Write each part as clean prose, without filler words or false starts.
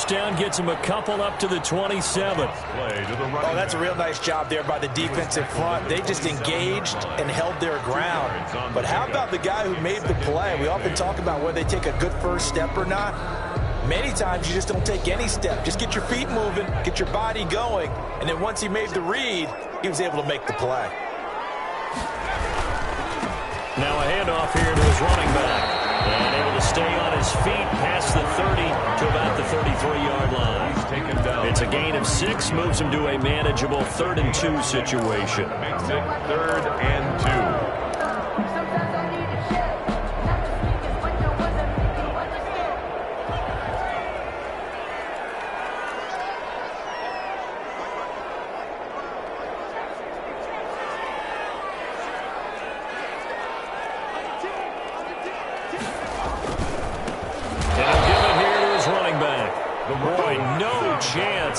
first down gets him a couple up to the 27. Oh, that's a real nice job there by the defensive front. They just engaged and held their ground. But how about the guy who made the play? We often talk about whether they take a good first step or not. Many times you just don't take any step. Just get your feet moving, get your body going, and then once he made the read, he was able to make the play. Now a handoff here to his running back. And able to stay on his feet past the 30 to about the 33-yard line. He's taken down. It's a gain of 6, moves him to a manageable 3rd and 2 situation. Makes it 3rd and 2.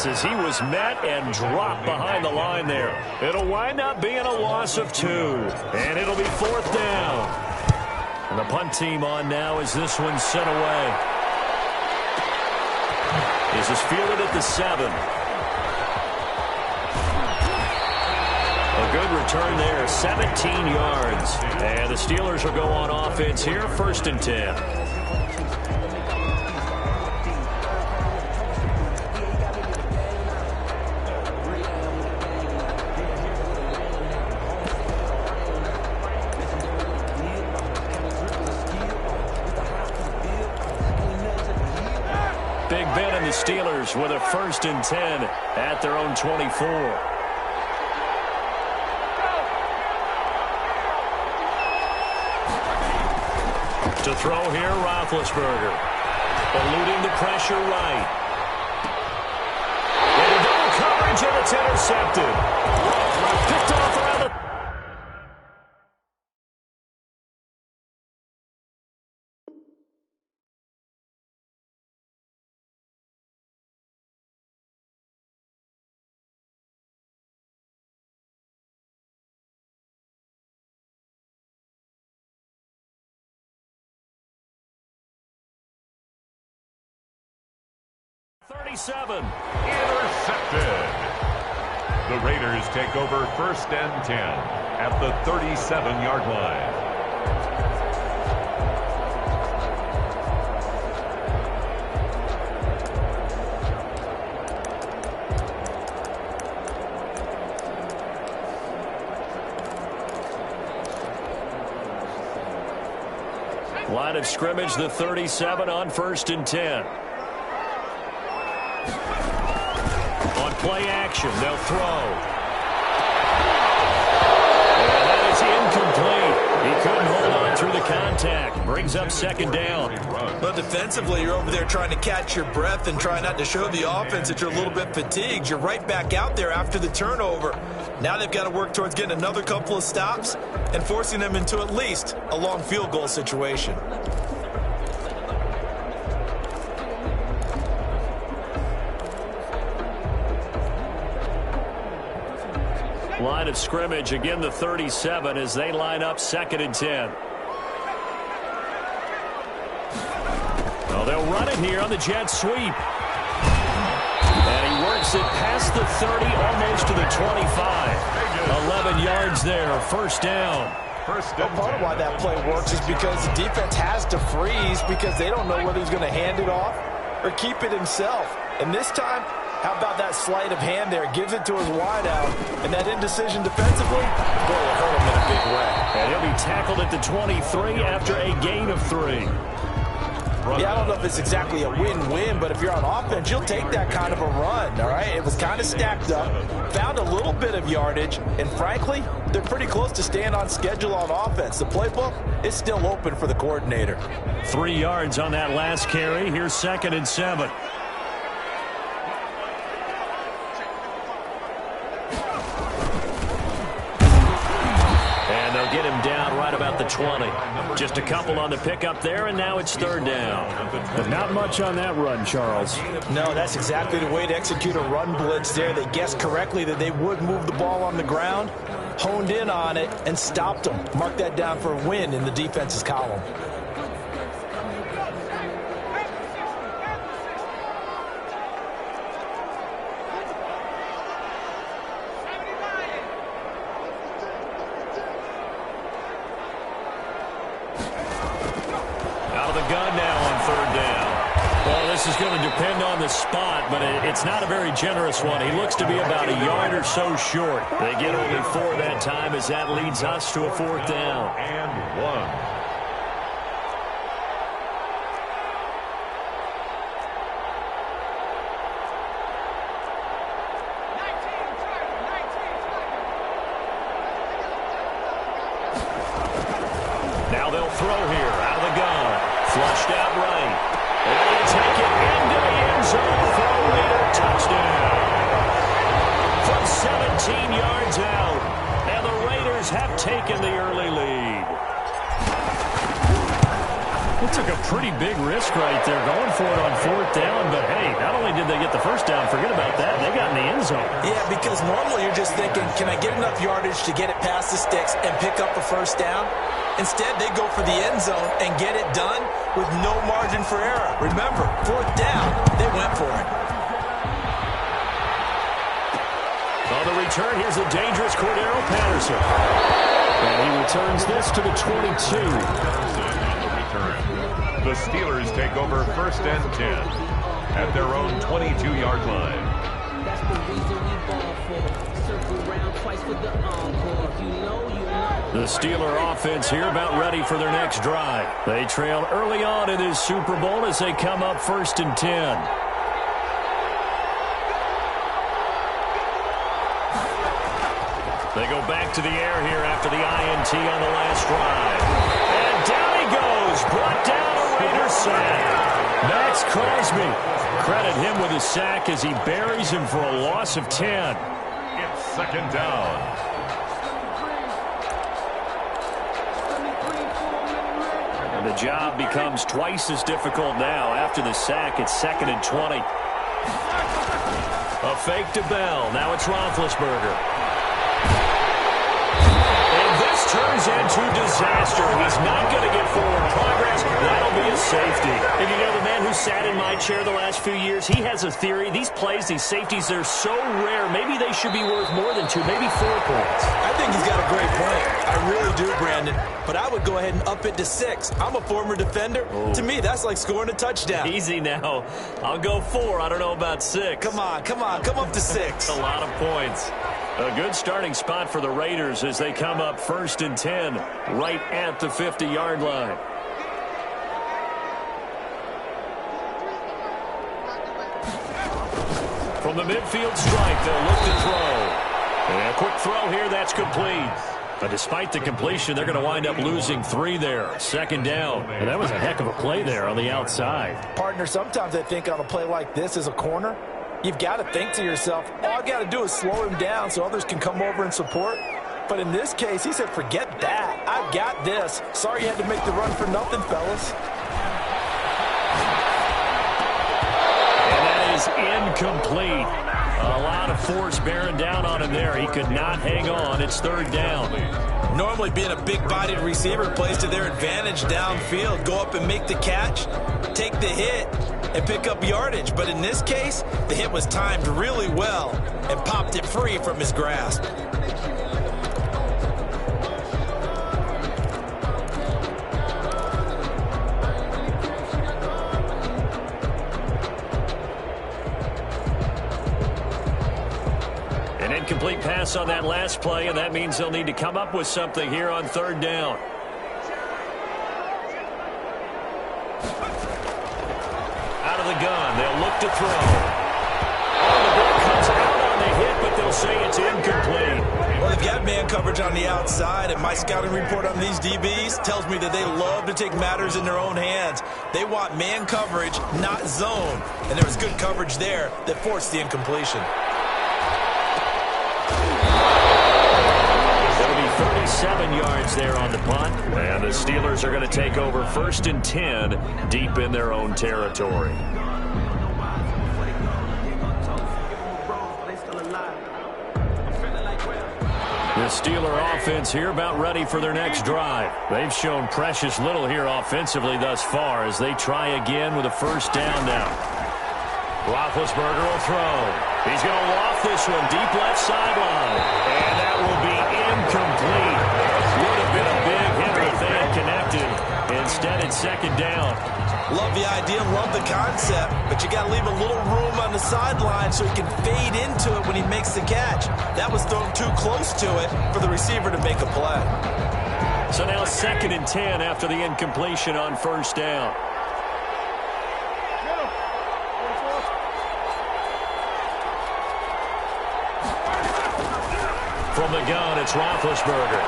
As he was met and dropped behind the line there. It'll wind up being a loss of 2. And it'll be 4th down. And the punt team on now as this one's sent away. This is fielded at the 7. A good return there, 17 yards. And the Steelers will go on offense here, 1st and 10. Steelers with a 1st and 10 at their own 24. To throw here, Roethlisberger. Eluding the pressure right. And double coverage, and it's intercepted. Picked off around the... .37. Intercepted. The Raiders take over 1st and 10 at the 37-yard line. Line of scrimmage, the 37 on 1st and 10. On play action, they'll throw. And that is incomplete. He couldn't hold on through the contact. Brings up 2nd down. Well, defensively, you're over there trying to catch your breath and try not to show the offense that you're a little bit fatigued. You're right back out there after the turnover. Now they've got to work towards getting another couple of stops and forcing them into at least a long field goal situation. Line of scrimmage, again the 37 as they line up 2nd and 10. Oh, they'll run it here on the jet sweep. And he works it past the 30, almost to the 25. 11 yards there, 1st down. Well, part of why that play works is because the defense has to freeze because they don't know whether he's going to hand it off or keep it himself. And this time, how about that sleight of hand there? Gives it to his wideout, and that indecision defensively, boy, it hurt him in a big way. And he'll be tackled at the 23 after a gain of 3. Yeah, I don't know if it's exactly a win-win, but if you're on offense, you'll take that kind of a run, all right? It was kind of stacked up, found a little bit of yardage, and frankly, they're pretty close to staying on schedule on offense. The playbook is still open for the coordinator. 3 yards on that last carry. Here's 2nd and 7. Get him down right about the 20. Just a couple on the pickup there, and now it's 3rd down. Not much on that run, Charles. No, that's exactly the way to execute a run blitz there. They guessed correctly that they would move the ball on the ground, honed in on it, and stopped them. Mark that down for a win in the defense's column. This is going to depend on the spot, but it's not a very generous one. He looks to be about a yard or so short. They get only 4 that time as that leads us to a 4th down. And 1. Now they'll throw here out of the gun. Flushed out right. And they take it into the end zone for a Raider touchdown. From 17 yards out. And the Raiders have taken the early lead. It took a pretty big risk right there going for it on 4th down. But, hey, not only did they get the first down, forget about that, they got in the end zone. Yeah, because normally you're just thinking, can I get enough yardage to get it past the sticks and pick up a first down? Instead, they go for the end zone and get it done with no margin for error. Remember, 4th down, they went for it. On the return, here's the dangerous Cordero Patterson. And he returns this to the 22. The Steelers take over 1st and 10 at their own 22-yard line. That's the reason we ball for. Circle around twice for the encore. If you know, you know. The Steeler offense here about ready for their next drive. They trail early on in this Super Bowl as they come up 1st and 10. They go back to the air here after the INT on the last drive. And down he goes. Brought down a Raider sack. Max Crosby. Credit him with a sack as he buries him for a loss of 10. It's 2nd down. And the job becomes twice as difficult now. After the sack, it's 2nd and 20. A fake to Bell. Now it's Roethlisberger. Turns into disaster. He's not going to get forward progress. That'll be a safety. And you know, the man who sat in my chair the last few years, he has a theory. These plays, these safeties, they're so rare. Maybe they should be worth more than 2, maybe 4 points. I think he's got a great point. I really do, Brandon. But I would go ahead and up it to 6. I'm a former defender. Oh. To me, that's like scoring a touchdown. Easy now. I'll go 4. I don't know about 6. Come on. Come up to 6. A lot of points. A good starting spot for the Raiders as they come up 1st and 10 right at the 50-yard line. From the midfield stripe, they'll look to throw. And a quick throw here, that's complete. But despite the completion, they're going to wind up losing 3 there. 2nd down. And that was a heck of a play there on the outside. Partner, sometimes I think on a play like this as a corner, you've got to think to yourself, all I got to do is slow him down so others can come over and support. But in this case, he said, forget that. I've got this. Sorry you had to make the run for nothing, fellas. And that is incomplete. A lot of force bearing down on him there. He could not hang on. It's 3rd down. Normally being a big-bodied receiver plays to their advantage downfield. Go up and make the catch, take the hit, and pick up yardage. But in this case, the hit was timed really well and popped it free from his grasp. An incomplete pass on that last play, and that means they'll need to come up with something here on 3rd down. Out of the gun, they'll look to throw. Oh, the ball comes out on the hit, but they'll say it's incomplete. Well, they've got man coverage on the outside, and my scouting report on these DBs tells me that they love to take matters in their own hands. They want man coverage, not zone. And there was good coverage there that forced the incompletion. It'll be 37 yards there on the punt. And the Steelers are going to take over 1st and 10 deep in their own territory. The Steeler offense here about ready for their next drive. They've shown precious little here offensively thus far as they try again with a 1st down now. Roethlisberger will throw. He's going to loft this one deep left sideline. And that will be incomplete. Would have been a big hit if they had connected. Instead, it's 2nd down. Love the idea, love the concept, but you got to leave a little room on the sideline so he can fade into it when he makes the catch. That was thrown too close to it for the receiver to make a play. So now 2nd and 10 after the incompletion on 1st down. From the gun, it's Roethlisberger.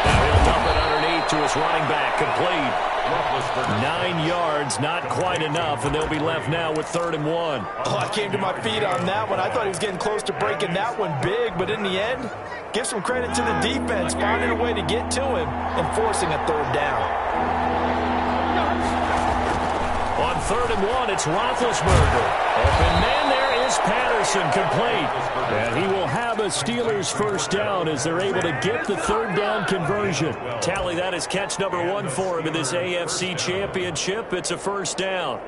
Now he'll dump it underneath to his running back, complete. 9 yards, not quite enough, and they'll be left now with 3rd and 1. Oh, I came to my feet on that one. I thought he was getting close to breaking that one big, but in the end, give some credit to the defense, finding a way to get to him and forcing a 3rd down. On 3rd and 1, it's Roethlisberger. Open man, there is Patterson, complete. And he will have a Steelers 1st down as they're able to get the 3rd down conversion. Tally, that is catch number 1 for him in this AFC Championship. It's a 1st down.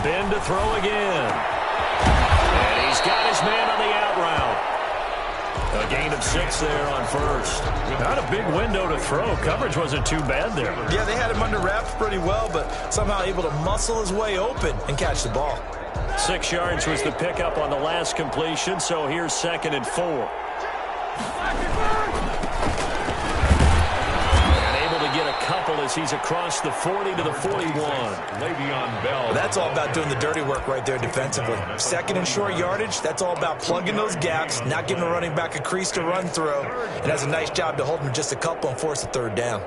Ben to throw again. And he's got his man on the out route. A gain of 6 there on 1st. Not a big window to throw. Coverage wasn't too bad there. Yeah, they had him under wraps pretty well, but somehow able to muscle his way open and catch the ball. 6 yards was the pickup on the last completion, so here's 2nd and 4. Get a couple as he's across the 40 to the 41. Le'Veon Bell. That's all about doing the dirty work right there defensively. 2nd and short yardage, that's all about plugging those gaps, not giving a running back a crease to run through. It has a nice job to hold him just a couple and force a 3rd down.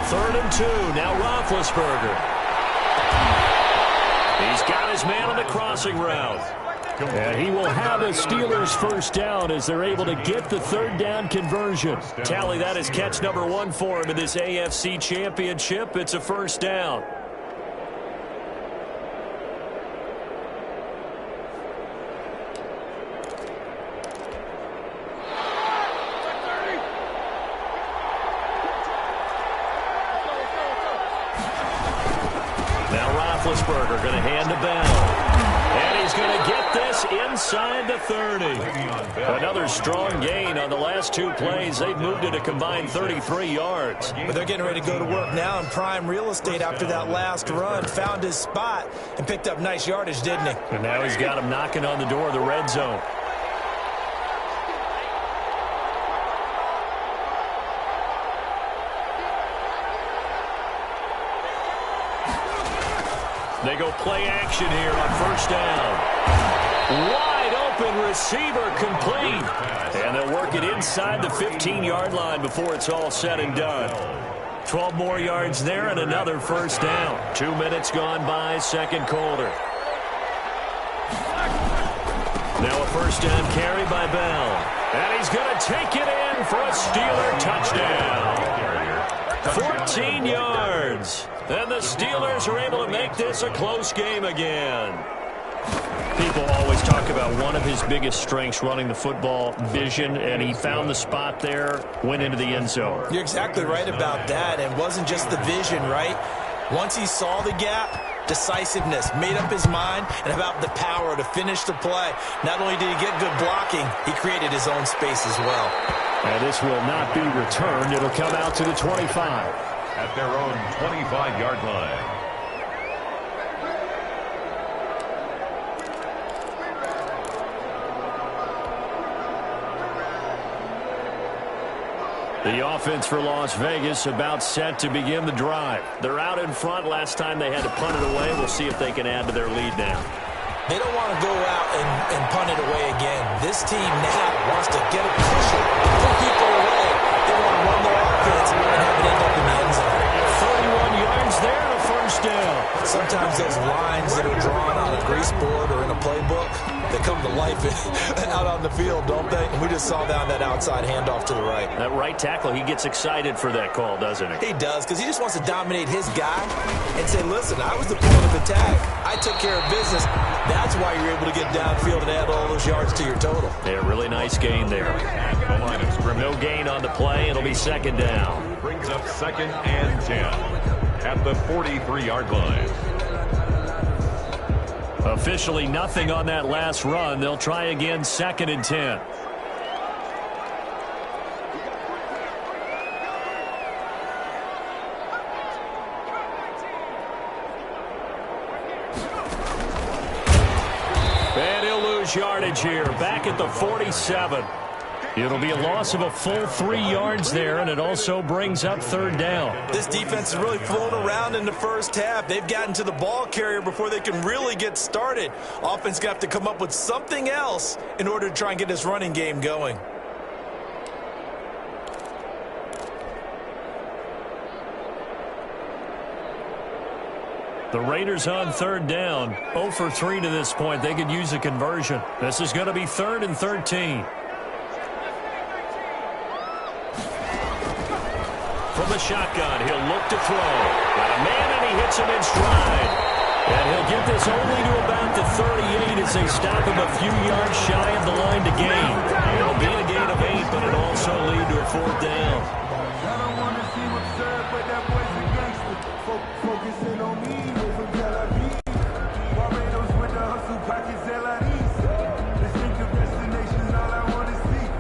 Third and 2, now Roethlisberger. He's got his man on the crossing route. And he will have a Steelers 1st down as they're able to get the 3rd down conversion. Tally, that is catch number 1 for him in this AFC Championship. It's a 1st down. Roethlisberger going to hand to Bell. And he's going to get this inside the 30. Another strong gain on the last 2 plays. They've moved it a combined 33 yards. But they're getting ready to go to work now in prime real estate after that last run. Found his spot and picked up nice yardage, didn't he? And now he's got him knocking on the door of the red zone. They go play action here on 1st down. Wide open receiver, complete. And they'll work it inside the 15-yard line before it's all said and done. 12 more yards there and another 1st down. 2 minutes gone by, 2nd quarter. Now a 1st down carry by Bell. And he's going to take it in for a Steeler touchdown. 14 yards. And the Steelers are able to make this a close game again. People always talk about one of his biggest strengths running the football, vision, and he found the spot there, went into the end zone. You're exactly right about that. It wasn't just the vision, right? Once he saw the gap, decisiveness, made up his mind, and about the power to finish the play. Not only did he get good blocking, he created his own space as well. And this will not be returned. It'll come out to the 25. At their own 25-yard line. The offense for Las Vegas about set to begin the drive. They're out in front. Last time they had to punt it away. We'll see if they can add to their lead now. They don't want to go out and punt it away again. This team now wants to get a cushion, put people away. They want to run their offense and have it end up in the end zone. 31 yards there and a 1st down. Sometimes those lines that are drawn on a grease board or in a playbook, they come to life out on the field, don't they? And we just saw that outside handoff to the right. That right tackle, he gets excited for that call, doesn't he? He does, because he just wants to dominate his guy and say, listen, I was the point of attack. I took care of business. That's why you're able to get downfield and add all those yards to your total. Yeah, really nice gain there. No gain on the play. It'll be second down. Brings up 2nd and 10 at the 43-yard line. Officially nothing on that last run. They'll try again, 2nd and 10. And he'll lose yardage here. Back at the 47. It'll be a loss of a full 3 yards there, and it also brings up 3rd down. This defense is really flown around in the first half. They've gotten to the ball carrier before they can really get started. Offense got to come up with something else in order to try and get this running game going. The Raiders on 3rd down. 0 for 3 to this point. They could use a conversion. This is going to be 3rd and 13. From the shotgun, he'll look to throw. Got a man, and he hits him in stride. And he'll get this only to about the 38 as they stop him a few yards shy of the line to gain. It'll be a gain of 8, but it'll also lead to a 4th down. I don't want to see what's served, but that boy's a gangster. Focusing on me, from Tel Aviv. Barbados with the hustle, pockets distinctive destinations, all I want to see.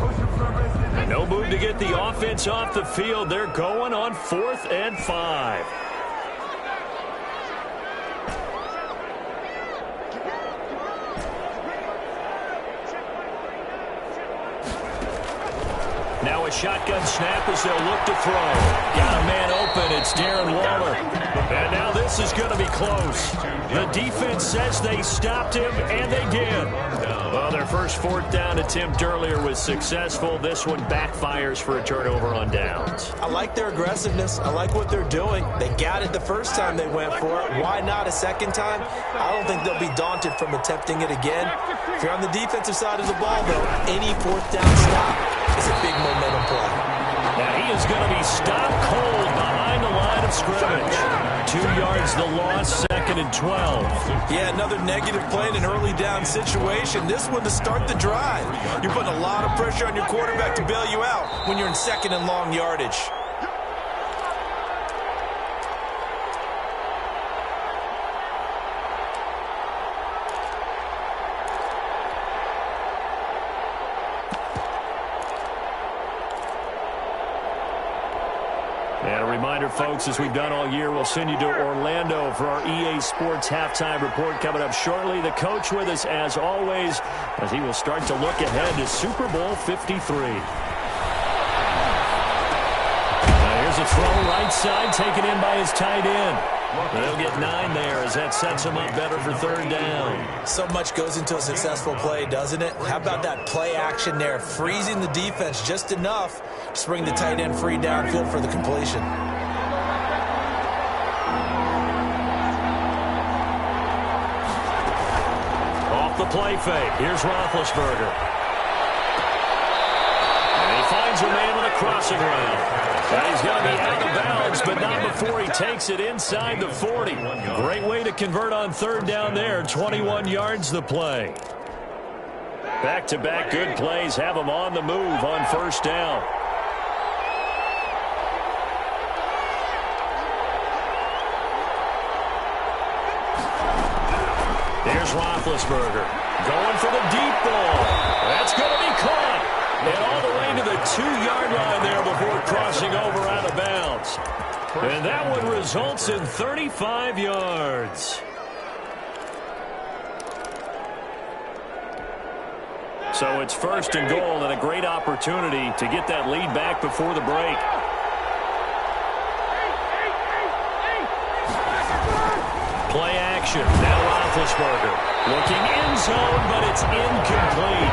Oceanfront residence. No move to get the offense off the field. They're going on 4th and 5. Now a shotgun snap as they'll look to throw. Got a man open. It's Darren Waller. And now this is going to be close. The defense says they stopped him, and they did. Well, their first 4th down attempt earlier was successful. This one backfires for a turnover on downs. I like their aggressiveness. I like what they're doing. They got it the first time they went for it. Why not a second time? I don't think they'll be daunted from attempting it again. If you're on the defensive side of the ball, though, any 4th down stop is a big momentum play. Now he is going to be stopped cold behind the line of scrimmage. 2 yards the loss, 2nd and 12. Yeah, another negative play in an early down situation. This one to start the drive. You're putting a lot of pressure on your quarterback to bail you out when you're in 2nd and long yardage. And a reminder, folks, as we've done all year, we'll send you to Orlando for our EA Sports halftime report coming up shortly. The coach with us, as always, as he will start to look ahead to Super Bowl 53. Now here's a throw right side, taken in by his tight end. They'll get 9 there as that sets him up better for 3rd down. So much goes into a successful play, doesn't it? How about that play action there, freezing the defense just enough to bring the tight end free downfield for the completion. Off the play fake, here's Roethlisberger. And he finds a man with a crossing route. And he's going to be out of bounds, but not before he takes it inside the 40. Great way to convert on 3rd down there. 21 yards the play. Back-to-back good plays have him on the move on 1st down. Here's Roethlisberger going for the deep ball. That's going to be caught. And all the way to the 2-yard line there before crossing over out of bounds. And that one results in 35 yards. So it's 1st and goal and a great opportunity to get that lead back before the break. Play action. Now Roethlisberger looking end zone, but it's incomplete.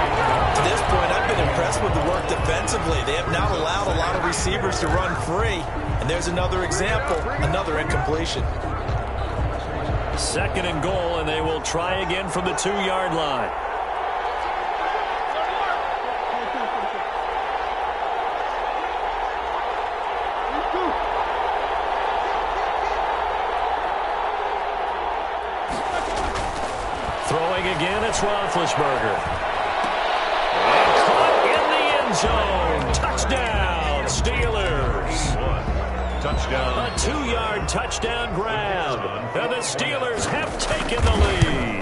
To this point, I've been impressed with the work defensively. They have not allowed a lot of receivers to run free. And there's another example, another incompletion. 2nd and goal, and they will try again from the 2-yard line. Throwing again, it's Roethlisberger. And caught in the end zone. Touchdown, Steelers. Touchdown. A 2-yard touchdown grab. And the Steelers have taken the lead.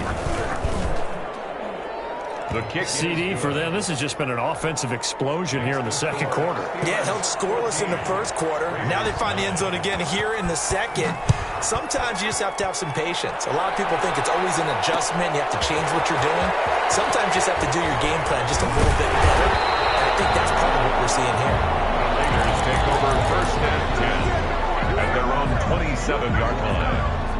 The kick. CD for them. This has just been an offensive explosion here in the 2nd quarter. Yeah, held scoreless in the 1st quarter. Now they find the end zone again here in the 2nd. Sometimes you just have to have some patience. A lot of people think it's always an adjustment. You have to change what you're doing. Sometimes you just have to do your game plan just a little bit better. And I think that's part of what we're seeing here. The Raiders take over 1st and 10 at their own 27-yard line.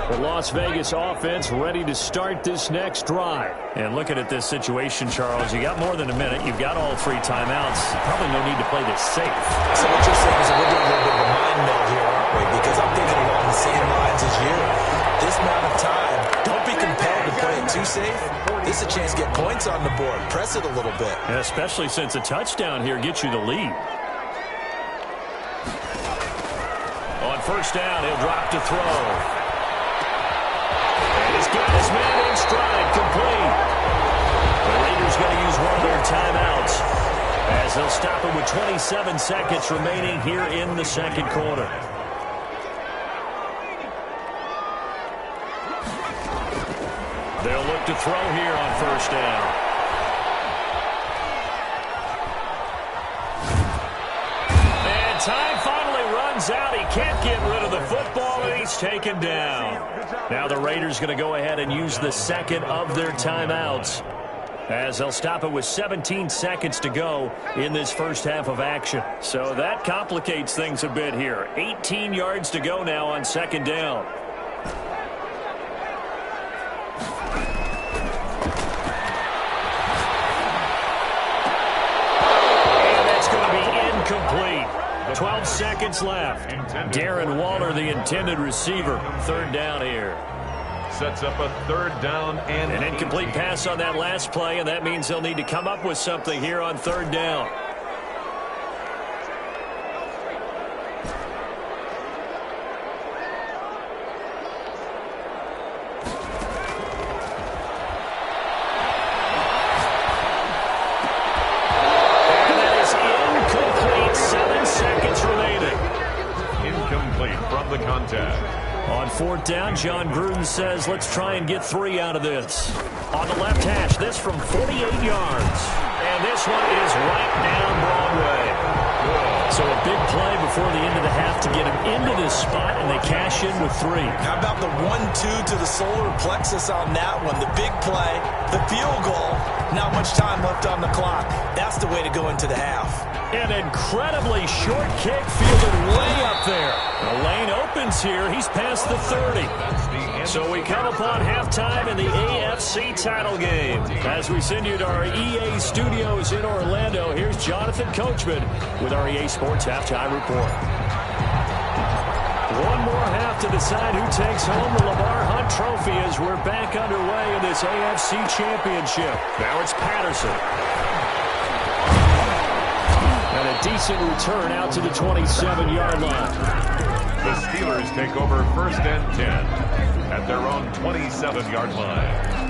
The Las Vegas offense ready to start this next drive. And looking at this situation, Charles, you got more than a minute. You've got all 3 timeouts. Probably no need to play this safe. So what you're saying is we're doing a little bit of a mind meld here, aren't we? Because I'm thinking along the same lines as you. This amount of time, don't be compelled to play it too safe. This is a chance to get points on the board. Press it a little bit. Yeah, especially since a touchdown here gets you the lead. On 1st down, he'll drop to throw. He's got his man in stride, complete. The Raiders going to use one of their timeouts as they'll stop it with 27 seconds remaining here in the 2nd quarter. They'll look to throw here on 1st down. And time finally runs out. He can't get rid of the football, and he's taken down. Now the Raiders going to go ahead and use the 2nd of their timeouts as they'll stop it with 17 seconds to go in this 1st half of action. So that complicates things a bit here. 18 yards to go now on 2nd down. And that's going to be incomplete. 12 seconds left. Darren Waller, the intended receiver. 3rd down here. Sets up a 3rd down and an incomplete pass on that last play, and that means they'll need to come up with something here on 3rd down. From the contact. On 4th down, John Gruden says, let's try and get 3 out of this. On the left hash, this from 48 yards. And this one is right down Broadway. So a big play before the end of the half to get him into this spot, and they cash in with 3. How about the 1-2 to the solar plexus on that one? The big play, the field goal, not much time left on the clock. That's the way to go into the half. An incredibly short kick fielded way up there. The lane opens here. He's past the 30. So we come upon halftime in the AFC title game. As we send you to our EA studios in Orlando, here's Jonathan Coachman with our EA Sports Halftime Report. One more half to decide who takes home the Lamar Hunt Trophy as we're back underway in this AFC Championship. Now it's Patterson. And a decent return out to the 27-yard line. The Steelers take over 1st and 10 at their own 27-yard line.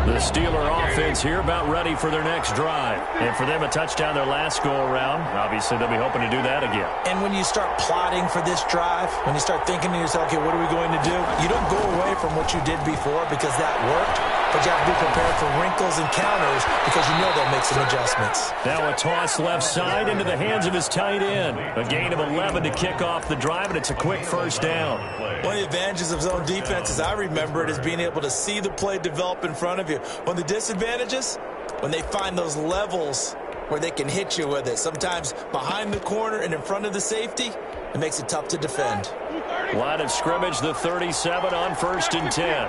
The Steeler offense here about ready for their next drive. And for them, a touchdown their last go-around. Obviously, they'll be hoping to do that again. And when you start plotting for this drive, when you start thinking to yourself, okay, what are we going to do? You don't go away from what you did before because that worked. But you have to be prepared for wrinkles and counters because you know they'll make some adjustments. Now a toss left side into the hands of his tight end. A gain of 11 to kick off the drive, and it's a quick 1st down. One of the advantages of zone defense, as I remember it, is being able to see the play develop in front of you. One of the disadvantages, when they find those levels where they can hit you with it. Sometimes behind the corner and in front of the safety, it makes it tough to defend. Line of scrimmage, the 37 on 1st and 10.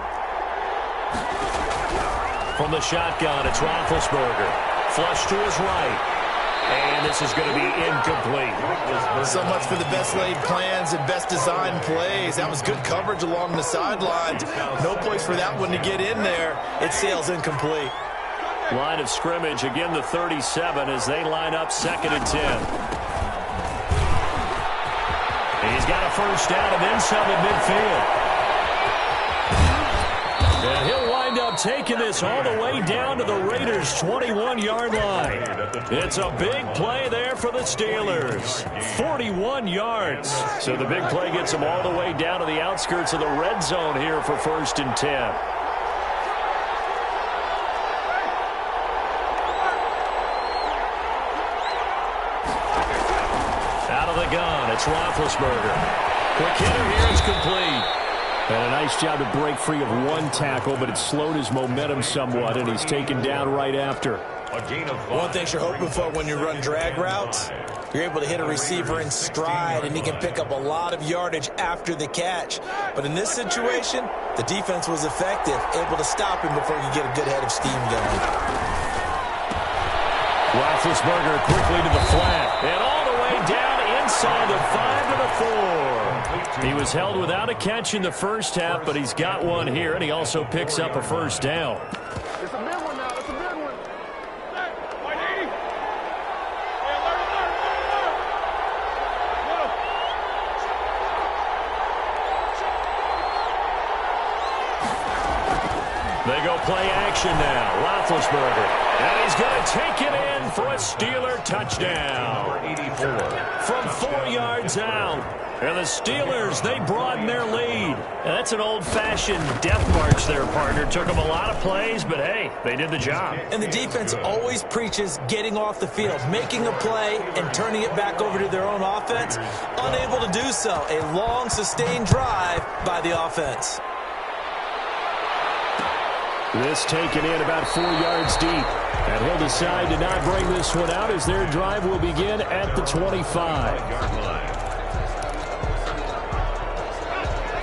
From the shotgun, it's Roethlisberger. Flush to his right. And this is going to be incomplete. So much for the best laid plans and best designed plays. That was good coverage along the sidelines. No place for that one to get in there. It sails incomplete. Line of scrimmage, again the 37 as they line up 2nd and 10. He's got a first down and then some at midfield. And he'll wind up taking this all the way down to the Raiders' 21-yard line. It's a big play there for the Steelers. 41 yards. So the big play gets them all the way down to the outskirts of the red zone here for 1st and 10. Out of the gun, it's Roethlisberger. Quick hitter here, it's complete. And a nice job to break free of one tackle, but it slowed his momentum somewhat, and he's taken down right after. One thing you're hoping for when you run drag routes, you're able to hit a receiver in stride, and he can pick up a lot of yardage after the catch. But in this situation, the defense was effective, able to stop him before he could get a good head of steam going. Roethlisberger quickly to the flat, and all the way down inside the 5 to the 4. He was held without a catch in the first half, but he's got one here, and he also picks up a first down. It's a big one now. It's a big one. They go play action now. Roethlisberger. And he's going to take it in for a Steeler touchdown. 84. From 4 yards out. And the Steelers, they broaden their lead. And that's an old-fashioned death march there, partner. Took them a lot of plays, but hey, they did the job. And the defense always preaches getting off the field, making a play and turning it back over to their own offense. Unable to do so. A long, sustained drive by the offense. This taken in about 4 yards deep. And he'll decide to not bring this one out as their drive will begin at the 25.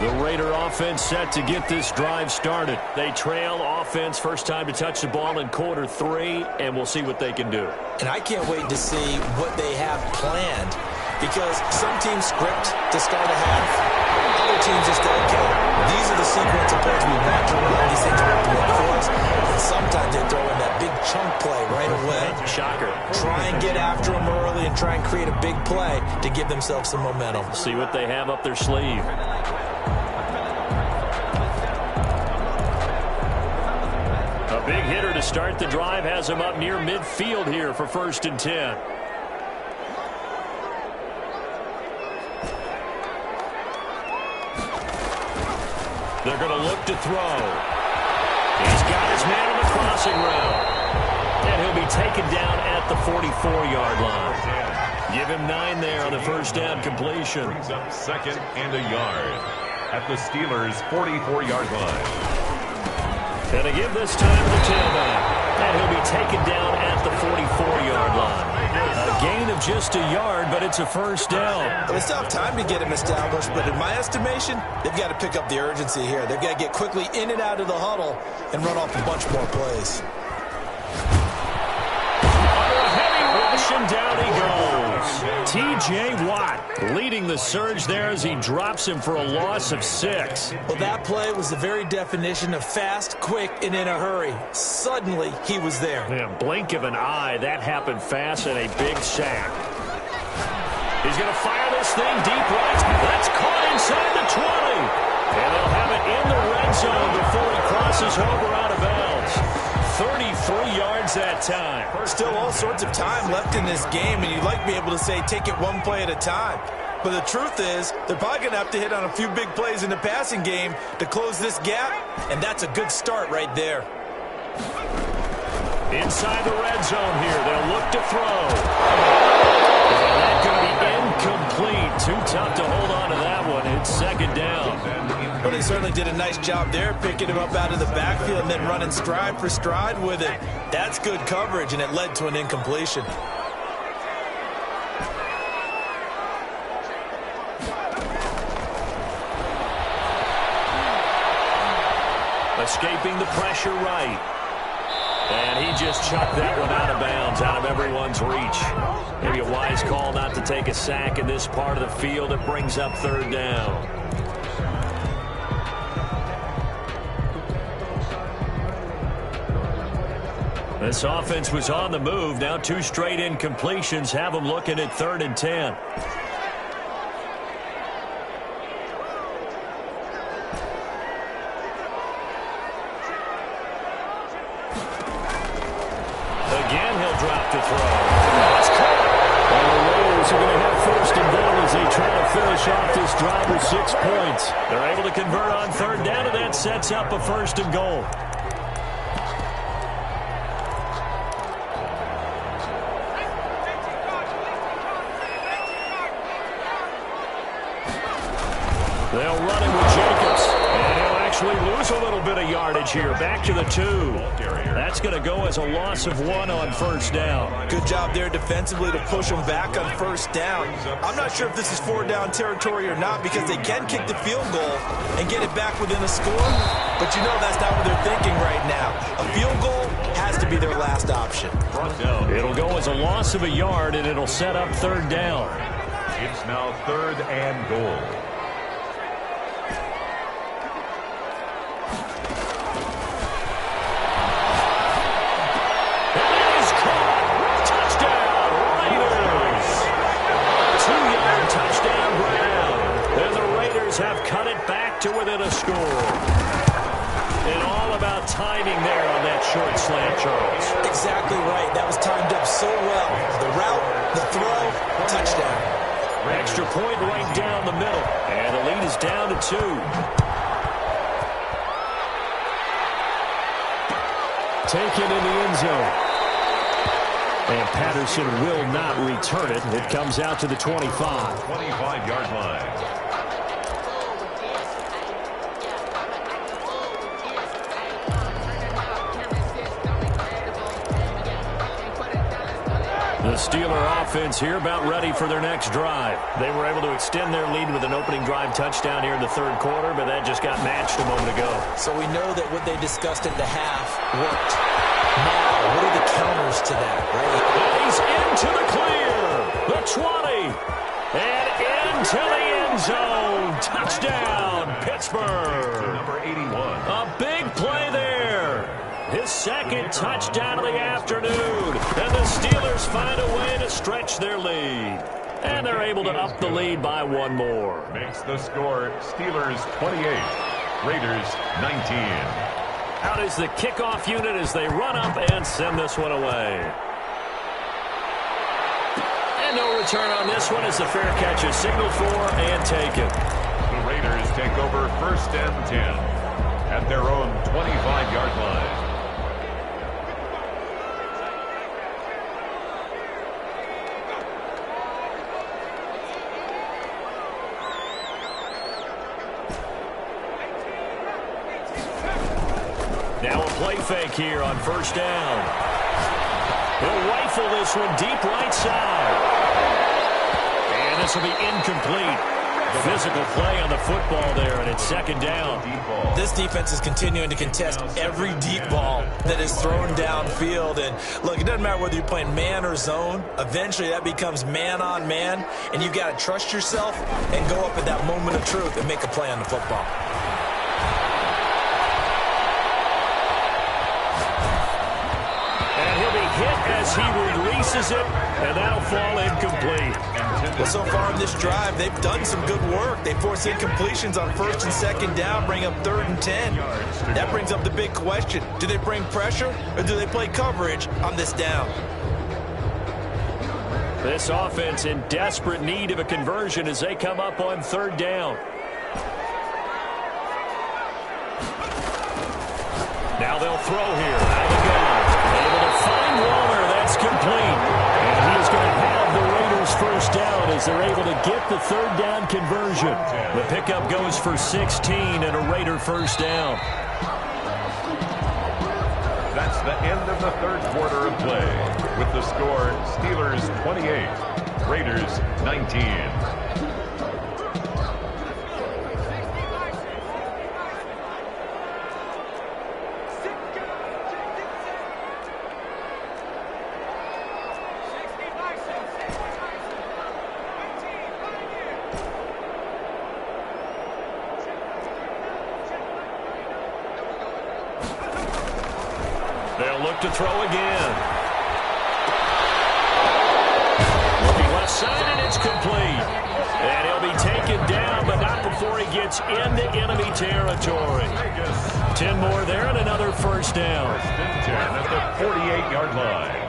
The Raider offense set to get this drive started. They trail offense, first time to touch the ball in quarter 3, and we'll see what they can do. And I can't wait to see what they have planned, because some teams script to start a half, other teams just don't care. These are the sequence of plays we want to run. These things work for us. And sometimes they throw in that big chunk play right away. Shocker. Try and get after them early and try and create a big play to give themselves some momentum. See what they have up their sleeve. A big hitter to start the drive has him up near midfield here for 1st and 10. They're going to look to throw. He's got his man on the crossing route. And he'll be taken down at the 44-yard line. Give him 9 there on the first down completion. Brings up 2nd and a yard at the Steelers' 44-yard line. And to give this time to the tailback. And he'll be taken down at the 44-yard line. A gain of just a yard, but it's a first down. Well, they still have time to get him established, but in my estimation, they've got to pick up the urgency here. They've got to get quickly in and out of the huddle and run off a bunch more plays. Heavy rush, and down he goes. T.J. Watt leading the surge there as he drops him for a loss of 6. Well, that play was the very definition of fast, quick, and in a hurry. Suddenly, he was there. Man, blink of an eye, that happened fast and a big sack. He's going to fire this thing deep right. That's caught inside the 20. And they'll have it in the red zone before he crosses over out of bounds. 33 yards that time. Still all sorts of time left in this game, and you'd like to be able to say take it one play at a time. But the truth is, they're probably going to have to hit on a few big plays in the passing game to close this gap, and that's a good start right there. Inside the red zone here, they'll look to throw. And that's going to be incomplete. Too tough to hold on to that one. It's 2nd down. Well, they certainly did a nice job there, picking him up out of the backfield and then running stride for stride with it. That's good coverage, and it led to an incompletion. Escaping the pressure right. And he just chucked that one out of bounds, out of everyone's reach. Maybe a wise call not to take a sack in this part of the field. It brings up third down. This offense was on the move. Now 2 straight incompletions have them looking at 3rd and 10. Again, he'll drop to throw. That's caught. And the Raiders are going to have 1st and goal as they try to finish off this drive with 6 points. They're able to convert on 3rd down, and that sets up a 1st and goal. They'll run it with Jacobs. And he'll actually lose a little bit of yardage here. Back to the 2. That's going to go as a loss of 1 on 1st down. Good job there defensively to push them back on 1st down. I'm not sure if this is 4-down territory or not because they can kick the field goal and get it back within a score. But you know that's not what they're thinking right now. A field goal has to be their last option. It'll go as a loss of a yard, and it'll set up 3rd down. It's now 3rd and goal. Have cut it back to within a score. And all about timing there on that short slant, Charles. Exactly right. That was timed up so well. The route, the throw, touchdown. Extra point right down the middle. And the lead is down to 2. Taken in the end zone. And Patterson will not return it. It comes out to the 25. 25-yard line. The Steeler offense here about ready for their next drive. They were able to extend their lead with an opening drive touchdown here in the 3rd quarter, but that just got matched a moment ago. So we know that what they discussed at the half worked. Now, what are the counters to that, right? And he's into the clear. The 20. And into the end zone. Touchdown, Pittsburgh. Number 81. A big play there. His 2nd touchdown of the afternoon. And the Steelers find a way to stretch their lead. And they're able to up the lead by 1 more. Makes the score Steelers 28, Raiders 19. Out is the kickoff unit as they run up and send this one away. And no return on this one as the fair catch is signaled for and taken. The Raiders take over 1st and 10 at their own 25-yard line. Now a play fake here on 1st down. He'll rifle this one deep right side. And this will be incomplete. Physical play on the football there, and it's 2nd down. This defense is continuing to contest every deep ball that is thrown downfield. And look, it doesn't matter whether you're playing man or zone. Eventually that becomes man on man, and you've got to trust yourself and go up at that moment of truth and make a play on the football. Hit as he releases it, and that'll fall incomplete. Well, so far in this drive, they've done some good work. They force incompletions on 1st and 2nd down, bring up 3rd and 10. That brings up the big question. Do they bring pressure, or do they play coverage on this down? This offense in desperate need of a conversion as they come up on 3rd down. Now they'll throw here. Out they go. Able to find Waller. That's complete. And he is going to have the Raiders 1st down as they're able to get the 3rd down conversion. The pickup goes for 16 and a Raider 1st down. That's the end of the 3rd quarter of play. With the score, Steelers 28, Raiders 19. They'll look to throw again. Looking left side, and it's complete. And he'll be taken down, but not before he gets into enemy territory. 10 more there and another first down. First and 10 at the 48-yard line.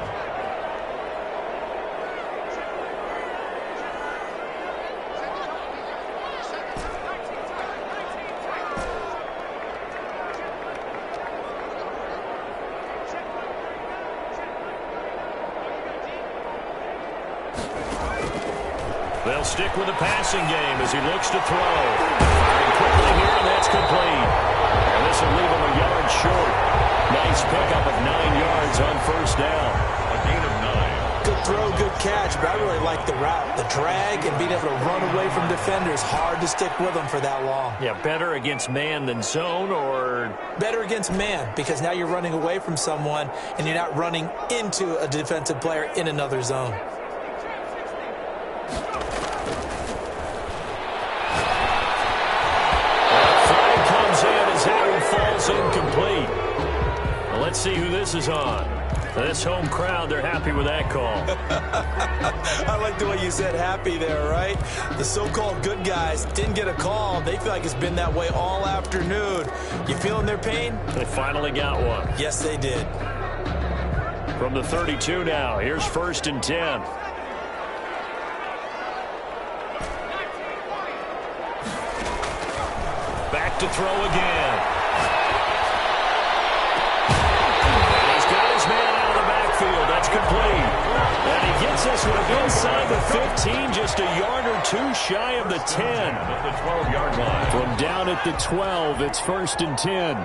They'll stick with the passing game as he looks to throw. Firing quickly here, and that's complete. And this will leave him a yard short. Nice pickup of 9 yards on first down. A gain of 9. Good throw, good catch, but I really like the route. The drag and being able to run away from defenders. Hard to stick with them for that long. Yeah, better against man than zone, or... Better against man, because now you're running away from someone and you're not running into a defensive player in another zone. Incomplete. Well, let's see who this is on. This home crowd, they're happy with that call. I like the way you said happy there, right? The so-called good guys didn't get a call. They feel like it's been that way all afternoon. You feeling their pain? They finally got one. Yes, they did. From the 32 now, here's first and 10. Back to throw again. That's complete. And he gets us inside the 15, just a yard or two shy of the 10. At the 12-yard line. From down at the 12, it's first and 10.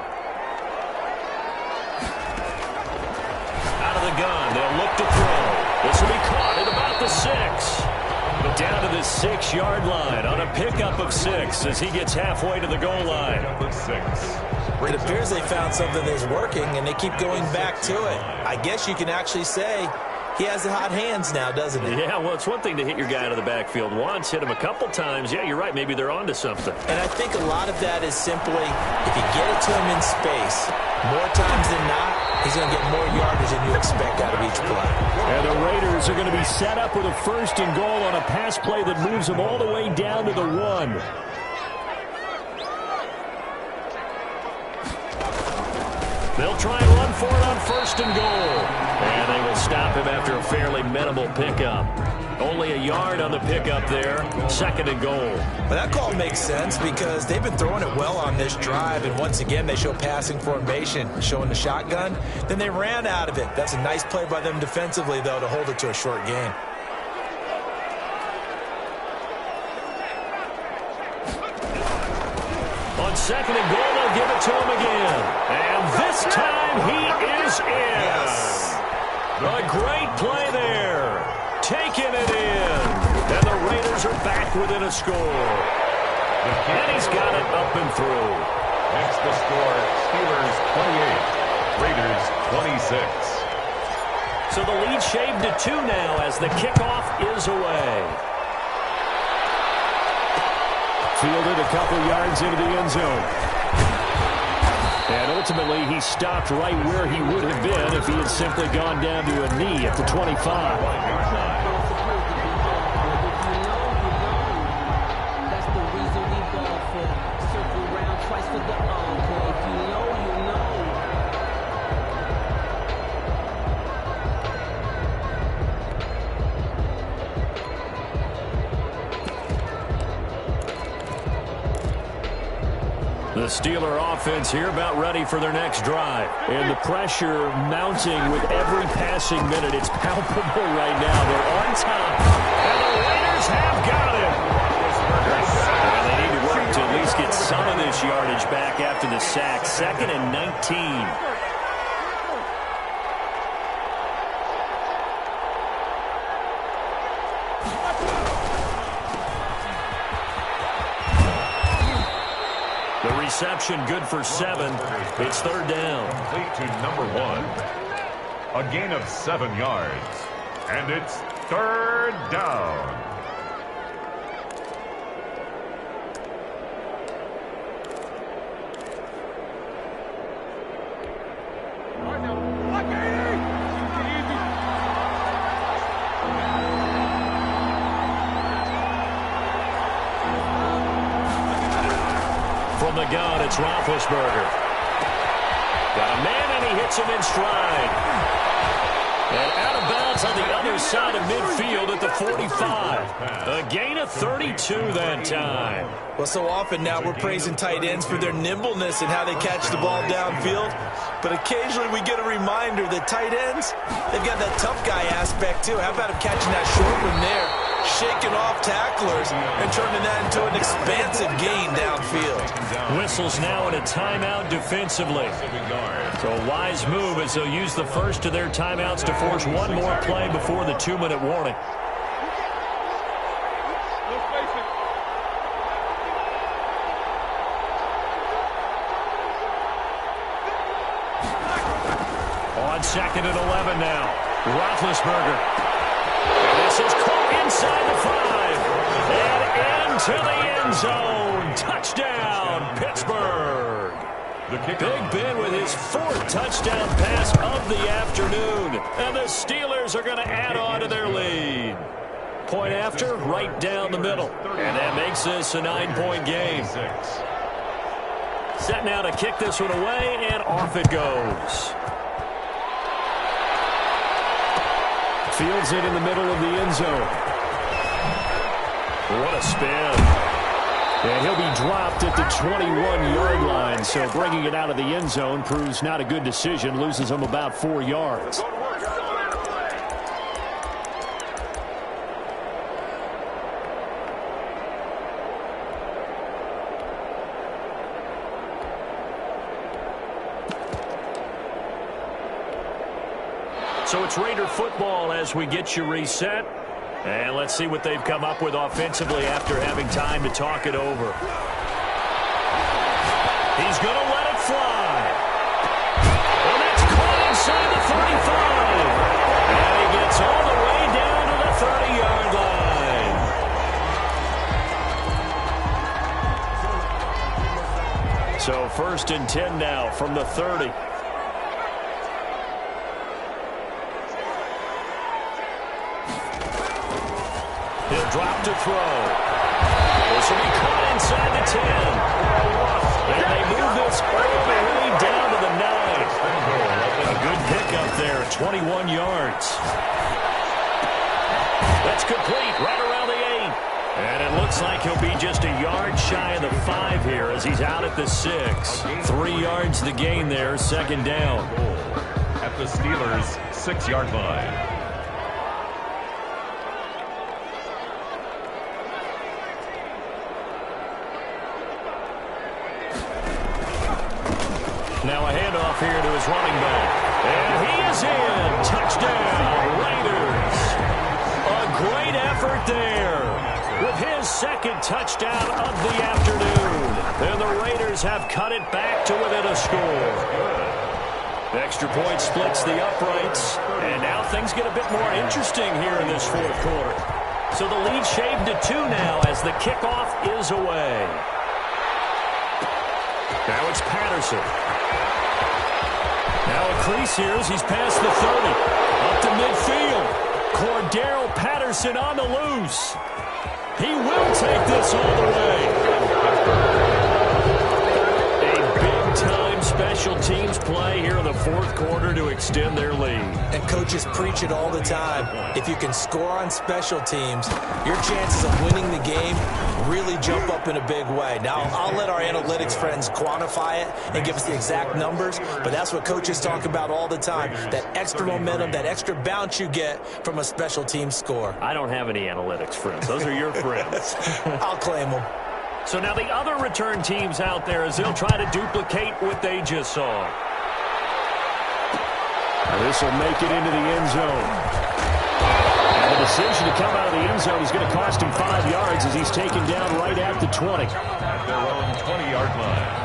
Out of the gun, they'll look to throw. This will be caught at about the 6. Down to the 6-yard line on a pickup of 6 as he gets halfway to the goal line. It appears they found something that's working, and they keep going back to it. I guess you can actually say he has the hot hands now, doesn't he? Yeah, well, it's one thing to hit your guy out of the backfield once, hit him a couple times. Yeah, you're right. Maybe they're onto something. And I think a lot of that is simply if you get it to him in space, more times than not, he's going to get more yardage than you expect out of each play. And the Raiders are going to be set up with a first and goal on a pass play that moves them all the way down to the 1. They'll try and run for it on first and goal. And they will stop him after a fairly minimal pickup. Only a yard on the pickup there. Second and goal. But that call makes sense because they've been throwing it well on this drive. And once again, they show passing formation, showing the shotgun. Then they ran out of it. That's a nice play by them defensively, though, to hold it to a short gain. On second and goal, they'll give it to him again. And this time he is in. Yes. A great play there. Taking it in. And the Raiders are back within a score. And he's got it up and through. Makes the score Steelers 28, Raiders 26. So the lead shaved to 2 now as the kickoff is away. Fielded a couple yards into the end zone. And ultimately, he stopped right where he would have been if he had simply gone down to a knee at the 25. That's the reason we ball for. Circle round twice for the encore. If you know, you know. The Steeler offense here about ready for their next drive. And the pressure mounting with every passing minute. It's palpable right now. They're on top. And the Raiders have got him. And they need to work to at least get some of this yardage back after the sack. Second and 19. Reception good for 7. It's third down. Complete to number 1. A gain of 7 yards. And it's third down. It's Roethlisberger. Got a man, and he hits him in stride. And out of bounds on the other side of midfield at the 45. A gain of 32 that time. Well, so often now we're praising tight ends for their nimbleness and how they catch the ball downfield. But occasionally we get a reminder that tight ends, they've got that tough guy aspect too. How about him catching that short one there, shaking off tacklers, and turning that into an expansive gain downfield. Whistles now in a timeout defensively. So a wise move as they'll use the first of their timeouts to force one more play before the 2-minute warning. On 2nd and 11 now. Roethlisberger. And this is caught inside the 5. And into the end zone. Touchdown, Pittsburgh. Big Ben with his 4th touchdown pass of the afternoon. And the Steelers are going to add on to their lead. Point after, right down the middle. And that makes this a 9-point game. Set now to kick this one away, and off it goes. Fields it in the middle of the end zone. What a spin. And he'll be dropped at the 21-yard line, so bringing it out of the end zone proves not a good decision, loses him about 4 yards. So it's Raider football as we get you reset. And let's see what they've come up with offensively after having time to talk it over. He's going to let it fly. And that's caught inside the 35. And he gets all the way down to the 30-yard line. So 1st and 10 now from the 30. He'll drop to throw. This will be caught inside the 10. And they move this all the way down to the 9. A good pickup there, 21 yards. That's complete, right around the 8. And it looks like he'll be just a yard shy of the 5 here as he's out at the 6. 3 yards to gain there, 2nd down. At the Steelers' 6-yard line. Now a handoff here to his running back. And he is in. Touchdown, Raiders. A great effort there with his 2nd touchdown of the afternoon. And the Raiders have cut it back to within a score. Extra point splits the uprights. And now things get a bit more interesting here in this 4th quarter. So the lead shaved to 2 now as the kickoff is away. Now it's Patterson. Now a crease here as he's past the 30. Up to midfield. Cordero Patterson on the loose. He will take this all the way. A big-time special teams play here in the 4th quarter to extend their lead. And coaches preach it all the time. If you can score on special teams, your chances of winning the game really jump up in a big way. Now, I'll let our analytics friends quantify it and give us the exact numbers, but that's what coaches talk about all the time, that extra momentum, that extra bounce you get from a special team score. I don't have any analytics friends. Those are your friends. I'll claim them. So now the other return teams out there as they'll try to duplicate what they just saw. This will make it into the end zone. And the decision to come out of the end zone is going to cost him 5 yards as he's taken down right at the 20. At their own 20-yard line.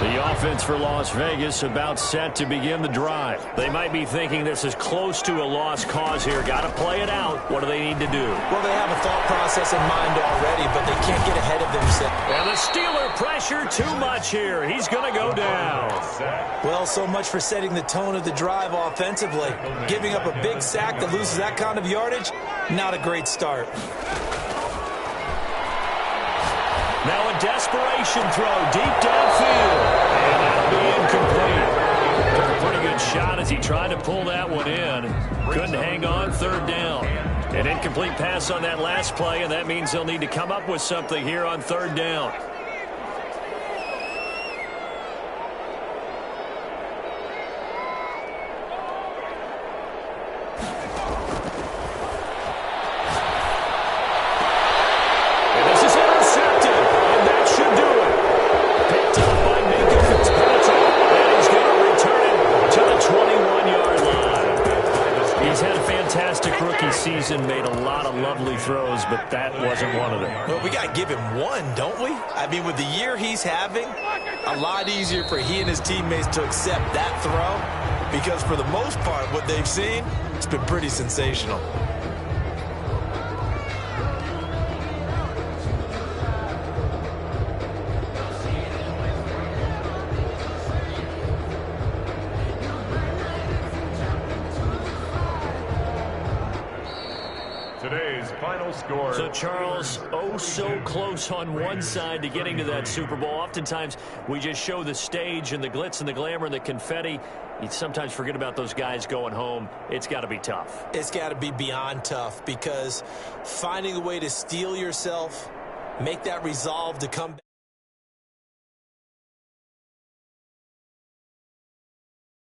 The offense for Las Vegas about set to begin the drive. They might be thinking this is close to a lost cause here. Got to play it out. What do they need to do? Well, they have a thought process in mind already, but they can't get ahead of themselves. And the Steeler pressure too much here. He's going to go down. Well, so much for setting the tone of the drive offensively. Giving up a big sack that loses that kind of yardage, not a great start. Now a desperation throw deep downfield. And that'll be incomplete. Took a pretty good shot as he tried to pull that one in. Couldn't hang on, third down. An incomplete pass on that last play, and that means they'll need to come up with something here on third down. Season made a lot of lovely throws, but that wasn't one of them. Well, we got to give him one, don't we? I mean, with the year he's having, a lot easier for he and his teammates to accept that throw because for the most part, what they've seen, it's been pretty sensational. Today's final score. So, Charles, oh so close on one side to getting to that Super Bowl. Oftentimes, we just show the stage and the glitz and the glamour and the confetti. You sometimes forget about those guys going home. It's got to be tough. It's got to be beyond tough because finding a way to steel yourself, make that resolve to come back.